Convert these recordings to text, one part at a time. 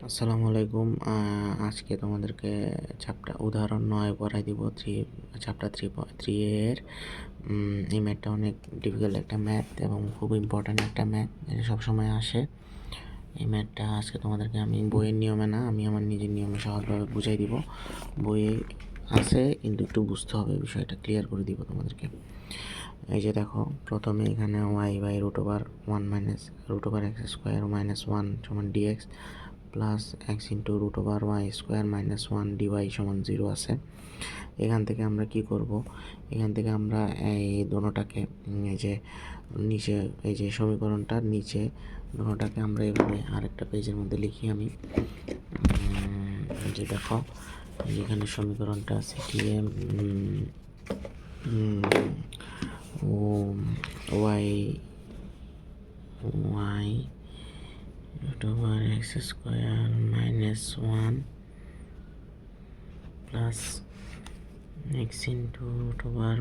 আসসালামু আলাইকুম। আজকে তোমাদেরকে উদাহরণ 9 পড়াই দিব। চ্যাপ্টার 3 এর এই ম্যাথটা অনেক ডিফিকাল্ট একটা ম্যাথ এবং খুব ইম্পর্ট্যান্ট একটা ম্যাথ, এটা সবসময় আসে। এই ম্যাথটা আজকে তোমাদেরকে আমি বইয়ের নিয়মে না, আমি আমার নিজের নিয়মে সহজভাবে বুঝাই দিব। বইয়ে আছে কিন্তু একটু বুঝতে হবে, বিষয়টা ক্লিয়ার করে দিব তোমাদেরকে। এই যে দেখো, প্রথমে এখানে y/√1 মাইনাস √x² মাইনাস 1 সমান dx plus x into √y² minus 1 dy সমান 0 আছে। এখান থেকে আমরা কি করব? এখান থেকে আমরা এই দোনোটাকে এই যে নিচে, এই যে সমীকরণটার নিচে দোনোটাকে আমরা এভাবে আরেকটা পেজের মধ্যে লিখি আমি। যে দেখো, যেখানে সমীকরণটা আছে tm y x² minus 1 plus x into y²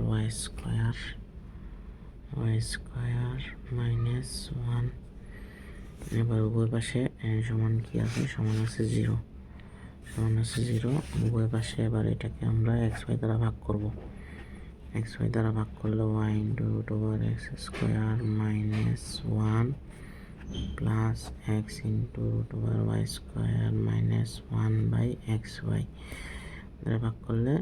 minus 1। এবার উভয় পাশে সমান কি আছে? সমান আছে 0। উভয় পাশে এবার এটাকে আমরা xy দ্বারা ভাগ করব। xy দ্বারা ভাগ করলে y into x² minus 1 plus x into y² minus 1/xy দ্বারা ভাগ করলে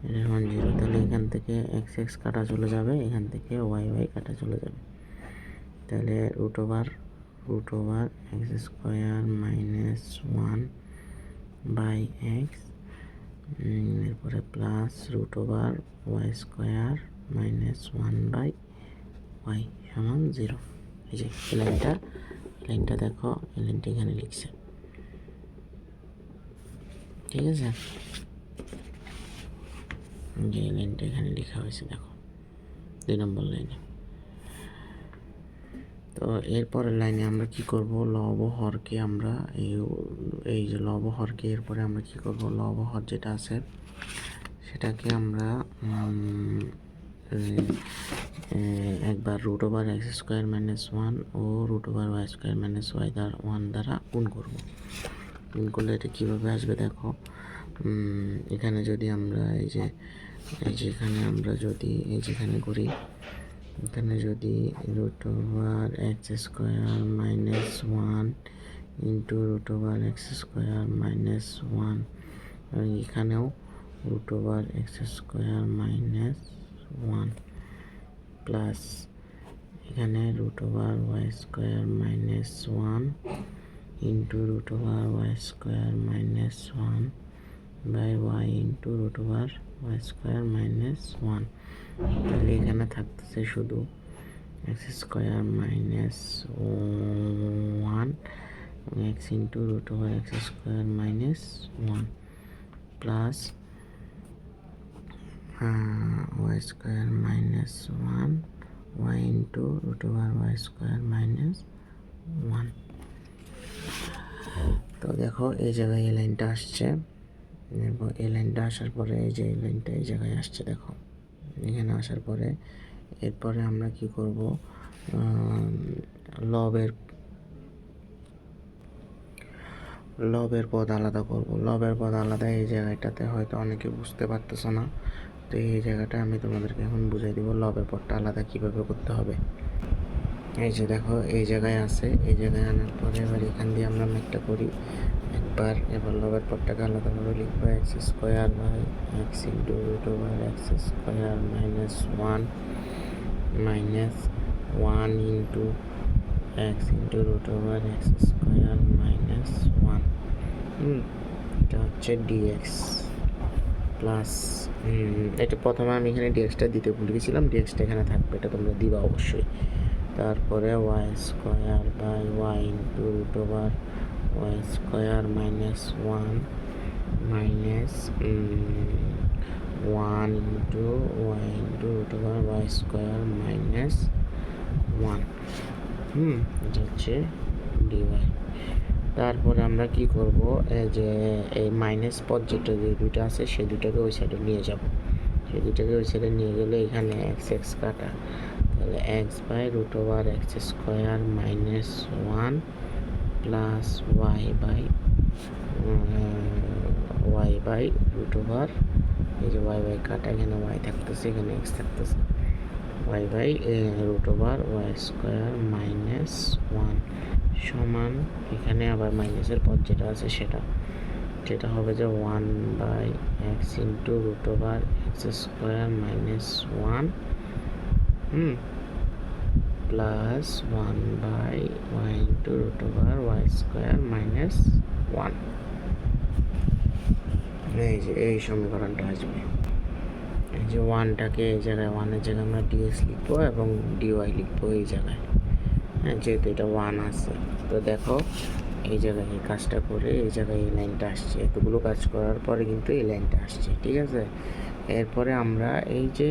এটা সমান 0। তাহলে এখান থেকে x কাটা চলে যাবে, এখান থেকে y কাটা চলে যাবে। তাহলে x² মাইনাস 1/x, এরপরে প্লাস y² মাইনাস 1/y সমান 0। এই যে লাইনটা দেখো, এই লাইনটা এখানে লিখছে, ঠিক আছে? যে লাইনটা এখানে লেখা হয়েছে দেখো, 2 নম্বর লাইনে। তো এরপরের লাইনে আমরা কি করব? লব হরকে আমরা এই যে লব হরকে এরপরে আমরা কি করব? লব হর যেটা আছে সেটাকে আমরা একবার x² মাইনাস 1 ও y² মাইনাস 1 দ্বারা গুণ করব। গুণ করলে এটা কীভাবে আসবে দেখো, এখানে যদি আমরা এখানে আমরা যদি যেখানে করি, এখানে যদি x² minus 1 into x² minus 1, এখানেও x² মাইনাস 1 প্লাস এখানে y² minus 1 into y² minus 1 by y into y² minus 1। তাহলে এখানে থাকতেছে শুধু x² minus 1 x into x² minus 1 plus y² minus 1 y into y² minus 1। তো দেখো, এই জায়গায় এই লাইনটা আসছে, এই লাইনটা আসার পরে এই যে এই লাইনটা এই জায়গায় আসছে দেখো, এখানে আসার পরে এরপরে আমরা কি করব? লবের পদ আলাদা করব। লবের পদ আলাদা এই জায়গাটাতে হয়তো অনেকে বুঝতে পারতেছো না, তো এই জায়গাটা আমি তোমাদেরকে এখন বুঝাই দিব লবের পদটা আলাদা কিভাবে করতে হবে। এই যে দেখো, এই জায়গায় আছে, এই জায়গায় আনার পরে এবার এখান দিয়ে আমরা ম্যাথটা করি একবার। এবার লবের পদটাকে আলাদাভাবে লিখবো x² by x into x² minus 1 minus 1 into x into x² minus 1, এটা হচ্ছে dx প্লাস এটা প্রথমে আমি এখানে dxটা দিতে ভুলে গেছিলাম, dxটা এখানে থাকবে, এটা তোমরা দিবা অবশ্যই। তারপরে y² by y into y² minus 1 minus 1 into y into y² minus 1, এটা হচ্ছে dy। তারপরে আমরা কি করব? এই যে এই মাইনাস পদ যেটা যে দুইটা আছে সেই দুইটাকে ওই সাইডে নিয়ে যাব। সেই দুইটাকে ওই সাইডে নিয়ে গেলে এখানে x কাটা, তাহলে x/√x² minus 1 plus y by y by root over, এই যে ওয়াই বাই কাটা, এখানে ওয়াই থাকতেছে, এখানে এক্স থাকতেছে, y by root over y square minus one সমান, এখানে আবার মাইনাসের পর যেটা আছে সেটা হবে যে one by x into root over x square minus one plus one by y into root over y square minus one. এই যে এই সমীকরণটা আসবে, এই যে ওয়ানটাকে এই জায়গায় ওয়ানের জায়গায় আমরা ডিএক্স লিখবো এবং ডিওয়াই লিখবো এই জায়গায়, হ্যাঁ, যেহেতু এটা ওয়ান আছে। তো দেখো এই জায়গায় এই কাজটা করে এই জায়গায় এই লাইনটা আসছে, এতগুলো কাজ করার পরে কিন্তু এই লাইনটা আসছে, ঠিক আছে। এরপরে আমরা এই যে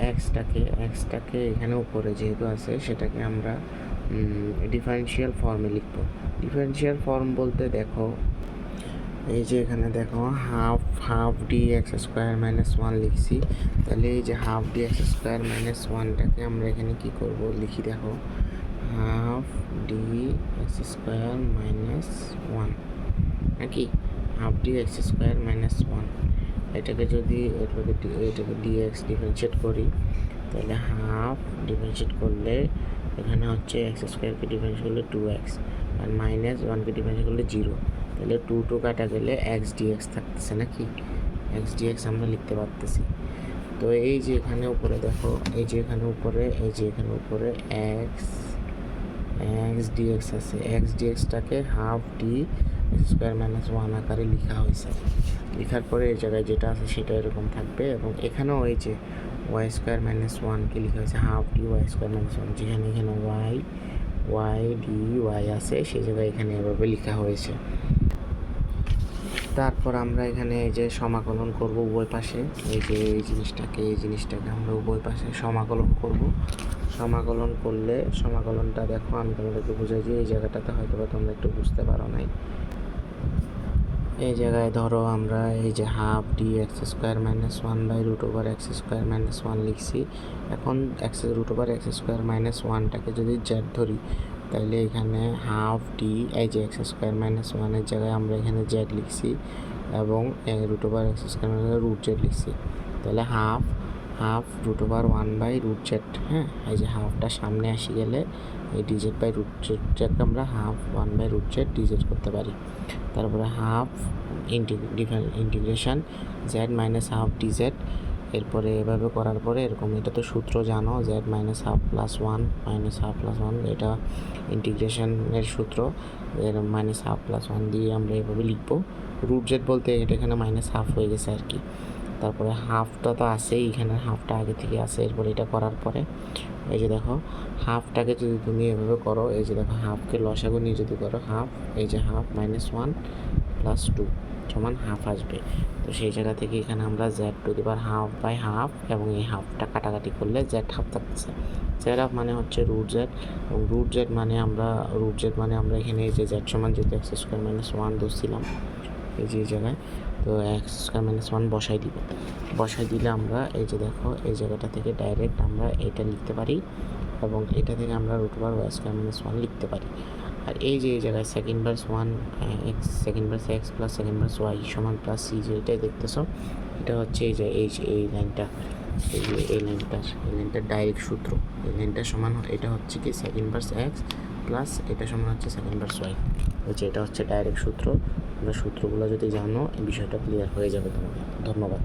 এক্সটাকে এখানে উপরে যেহেতু আছে সেটাকে আমরা ডিফারেন্সিয়াল ফর্মে লিখবো। ডিফারেন্সিয়াল ফর্ম বলতে দেখো এই যে এখানে দেখো half d x square minus one লিখছি, তাহলে এই যে half d x square minus ওয়ানটাকে আমরা এখানে কি করব লিখি, দেখো half d x square minus one, নাকি half d x square minus one, এটাকে যদি এটাকে ডিএক্স ডিফারেন্সিয়েট করি তাহলে হাফ ডিফারেন্সিয়েট করলে এখানে হচ্ছে এক্স স্কোয়ারকে ডিফারেন্সিয়েট করলে 2x আর মাইনাস ওয়ানকে ডিফারেন্সিয়েট করলে 0, তাহলে 2 কাটা গেলে এক্স ডিএক্স থাকতেছে, নাকি এক্স ডিএক্স আমরা লিখতে পারতেছি। তো এই যে এখানে উপরে দেখো এই যে এখানে উপরে এক্স ডিএক্স আছে, এক্স ডিএক্সটাকে half d x square minus one আকারে লেখা হয়েছে। লেখার পরে এই জায়গায় যেটা আছে সেটা এরকম থাকবে, এবং এখানেও এই যে ওয়াই স্কোয়ার মাইনাস ওয়ানকে লেখা হয়েছে half d y square minus one, যেখানে এখানে ওয়াই ডি ওয়াই আছে সেই জায়গায় এখানে এভাবে লেখা হয়েছে। তারপর আমরা এখানে এই যে সমাকলন করব উভয় পাশে, এই যে এই জিনিসটাকে আমরা উভয় পাশে সমাকলন করব। সমাকলন করলে সমাকলনটা দেখো আমি তোমাদেরকে বুঝাই যে এই জায়গাটাতে হয়তো বা তোমরা একটু বুঝতে পারো নাই। এই জায়গায় ধরো আমরা এই যে half d x square minus one by root over x square minus one লিখছি। এখন root over x square minus ওয়ানটাকে যদি জেড ধরি তাহলে এখানে হাফ ডি এই যে এক্স স্কোয়ার মাইনাস ওয়ানের জায়গায় আমরা এখানে জেড লিখছি এবং root over x square minus root z লিখছি, তাহলে half root over one by root z, হ্যাঁ, এই যে হাফটা সামনে আসি গেলে এই ডিজেড বাই রুট জেডকে আমরা half one by root z d z করতে পারি। তারপরে half integration z minus half d z, এরপরে এভাবে করার পরে এরকম, এটা তো সূত্র জানো, z minus half plus one এটা ইন্টিগ্রেশনের সূত্র, এর মাইনাস হাফ প্লাস ওয়ান দিয়ে আমরা এভাবে লিখবো। রুট জেড বলতে এটা এখানে মাইনাস হাফ হয়ে গেছে আর কি। তারপরে হাফটা তো আছেই, এখানে হাফটা আগে থেকে আছে। এরপরে এটা করার পরে এই যে দেখো হাফটাকে যদি তুমি এভাবে করো, এই যে দেখো হাফকে লসাগু নিয়ে যদি করো হাফ, এই যে half minus one plus two সমান হাফ আসবে। তো সেই জায়গা থেকে এখানে আমরা z to the power half by half, এবং এই হাফটা কাটাকাটি করলে জেড হাফ থাকতেছে। জেড হাফ মানে হচ্ছে রুট জেড, এবং রুট জেড মানে আমরা এখানে এই যে জেড সমান যেহেতু এক্স স্কোয়ার মাইনাস ওয়ান ধরছিলাম এই যে জায়গায়, তো এক্স স্কোয়ার মাইনাস ওয়ান বসাই দিলে আমরা এই যে দেখো এই জায়গাটা থেকে ডাইরেক্ট আমরা এটা লিখতে পারি, এবং এটা থেকে আমরা root over y square minus one লিখতে পারি। আর এই যে এই জায়গায় sec inverse one x plus sec inverse y সমান প্লাস সি, যে এটাই দেখতেছো, এটা হচ্ছে এই লাইনটা, এই লাইনটা ডাইরেক্ট সূত্র, এই লাইনটা সমান এটা হচ্ছে কি সেকেন্ড ভার্স এক্স প্লাস এটা সমান হচ্ছে সেকেন্ড ভার্স ওয়াই, হচ্ছে এটা হচ্ছে ডাইরেক্ট সূত্র। তোমরা সূত্রগুলো যদি জানো এই বিষয়টা ক্লিয়ার হয়ে যাবে তোমাদের। ধন্যবাদ।